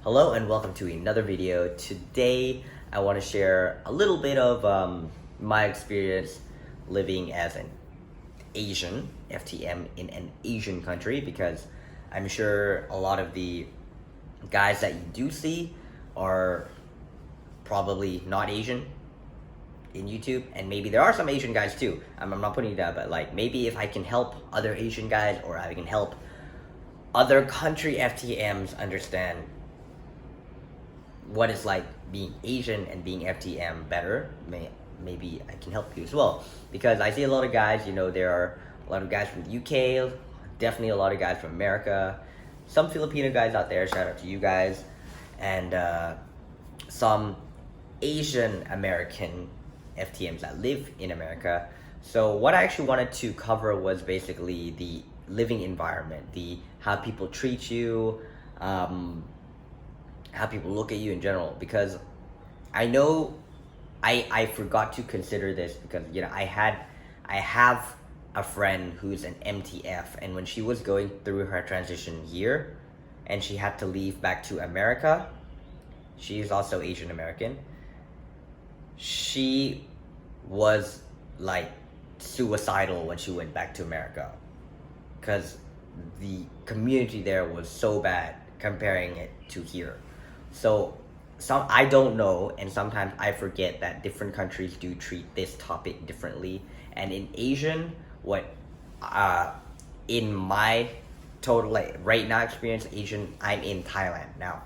Hello and welcome to another video. Today I want to share a little bit of my experience living as an Asian FTM in an Asian country, because I'm sure a lot of the guys that you do see are probably not Asian in YouTube, and maybe there are some Asian guys too. I'm not putting it down, but like maybe if I can help other Asian guys, or I can help other country FTMs understand what it's like being Asian and being FTM better, maybe I can help you as well. Because I see a lot of guys, there are a lot of guys from the UK, definitely a lot of guys from America, some Filipino guys out there, shout out to you guys, and some Asian American FTMs that live in America. So what I actually wanted to cover was basically the living environment, how people treat you, how people look at you in general. Because I know I forgot to consider this, because I have a friend who's an MTF, and when she was going through her transition year and she had to leave back to America, she is also Asian American, she was like suicidal when she went back to America, because the community there was so bad comparing it to here. So I don't know, and sometimes I forget that different countries do treat this topic differently. And in Asian, in my total right now experience Asian, I'm in Thailand now.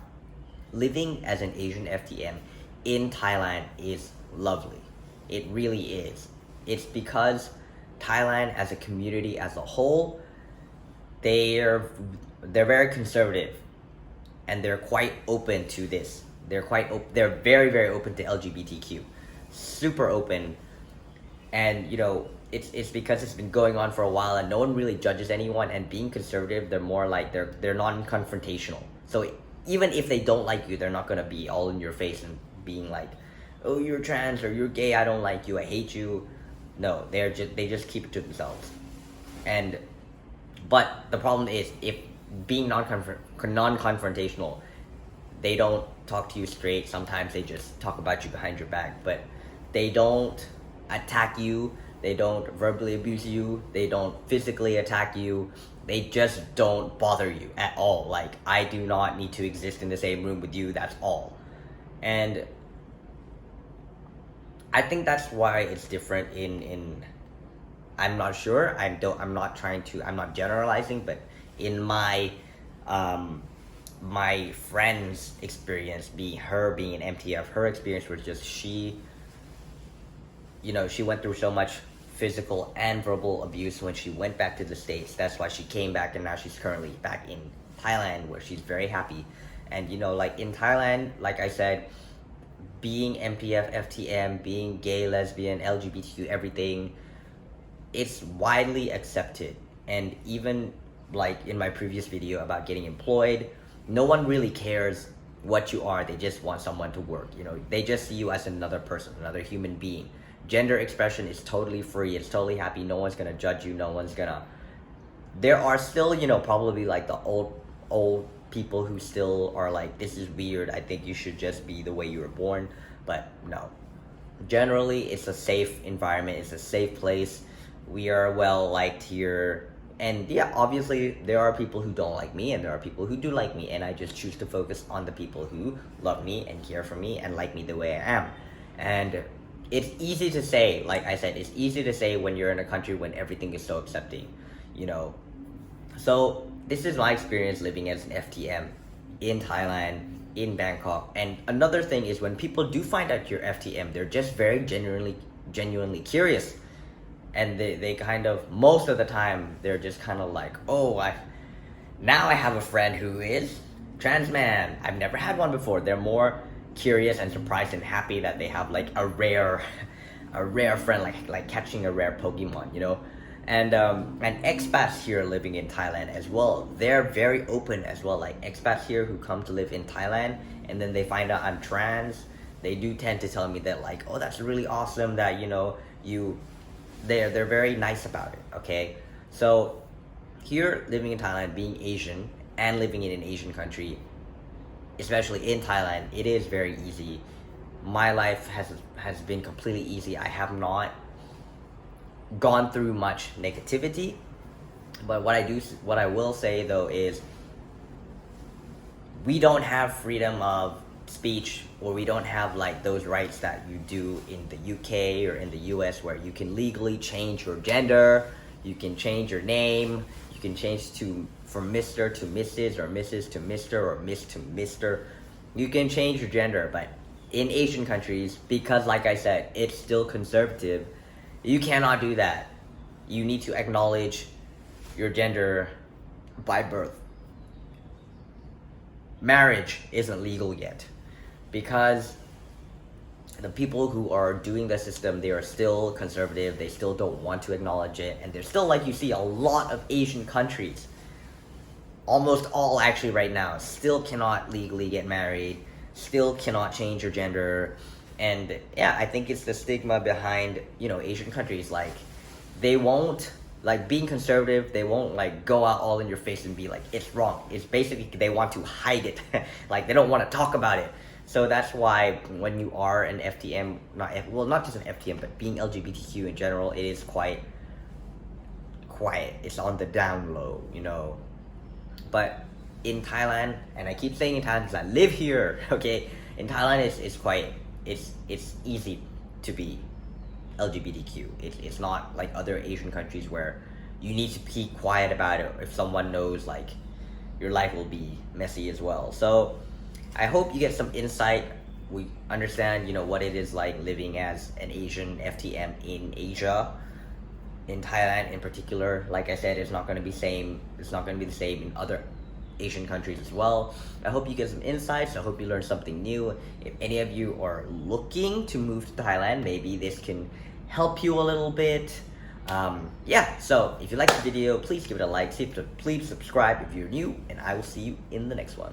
Living as an Asian FTM in Thailand is lovely. It really is. It's because Thailand as a community as a whole, they're very conservative, and they're quite open to this. They're very, very open to LGBTQ, super open. And it's because it's been going on for a while, and no one really judges anyone. And being conservative, they're more like they're non-confrontational. So even if they don't like you, they're not gonna be all in your face and being like, oh, you're trans or you're gay, I don't like you, I hate you. No, they just keep it to themselves. But the problem is, if being non-confrontational, they don't talk to you straight. Sometimes they just talk about you behind your back, but they don't attack you, they don't verbally abuse you, they don't physically attack you, they just don't bother you at all. Like, I do not need to exist in the same room with you, that's all. And I think that's why it's different in I'm not sure, I'm not generalizing, but in my my friend's experience, being an MTF, her experience was just she went through so much physical and verbal abuse when she went back to the States. That's why she came back, and now she's currently back in Thailand, where she's very happy. And like in Thailand, like I said, being MPF, FTM, being gay, lesbian, LGBTQ, everything, it's widely accepted. And even like in my previous video about getting employed, no one really cares what you are. They just want someone to work. They just see you as another person, another human being. Gender expression is totally free. It's totally happy. No one's gonna judge you. There are still probably like the old people who still are like, this is weird, I think you should just be the way you were born. But no, generally it's a safe environment, it's a safe place. We are well liked here. And yeah, obviously there are people who don't like me, and there are people who do like me, and I just choose to focus on the people who love me and care for me and like me the way I am. And it's easy to say, like I said, it's easy to say when you're in a country when everything is so accepting, So this is my experience living as an FTM in Thailand, in Bangkok. And another thing is, when people do find out you're FTM, they're just very genuinely curious. And they kind of, most of the time, they're just kind of like, oh, now I have a friend who is trans man. I've never had one before. They're more curious and surprised and happy that they have like a rare friend, like catching a rare Pokemon, And expats here living in Thailand as well, they're very open as well. Like expats here who come to live in Thailand, and then they find out I'm trans, they do tend to tell me that like, oh, that's really awesome that they're very nice about it. Okay, so here living in Thailand, being Asian and living in an Asian country, especially in Thailand, it is very easy. My life has been completely easy. I have not gone through much negativity. But what I will say though is, we don't have freedom of speech, or we don't have like those rights that you do in the UK or in the US, where you can legally change your gender, you can change your name, you can change from Mr. to Mrs. or Mrs. to Mr. or Miss to Mr. You can change your gender, but in Asian countries, because like I said, it's still conservative, you cannot do that. You need to acknowledge your gender by birth. Marriage isn't legal yet, because the people who are doing the system, they are still conservative, they still don't want to acknowledge it, and there's still, like you see, a lot of Asian countries, almost all actually right now, still cannot legally get married, still cannot change your gender. And yeah, I think it's the stigma behind, Asian countries. Like, they won't, like, being conservative, they won't like go out all in your face and be like, it's wrong. It's basically, they want to hide it. Like, they don't want to talk about it. So that's why when you are an FTM, not just an FTM, but being LGBTQ in general, it is quite quiet. It's on the down low, But in Thailand, and I keep saying in Thailand because I live here, okay? In Thailand, it's easy to be LGBTQ. It's not like other Asian countries where you need to keep quiet about it. If someone knows, like, your life will be messy as well. So I hope you get some insight. We understand, what it is like living as an Asian FTM in Asia, in Thailand in particular. Like I said, it's not going to be the same in other Asian countries as well. I hope you get some insights. I hope you learned something new. If any of you are looking to move to Thailand, maybe this can help you a little bit. So if you like the video, please give it a like. Please subscribe if you're new, and I will see you in the next one.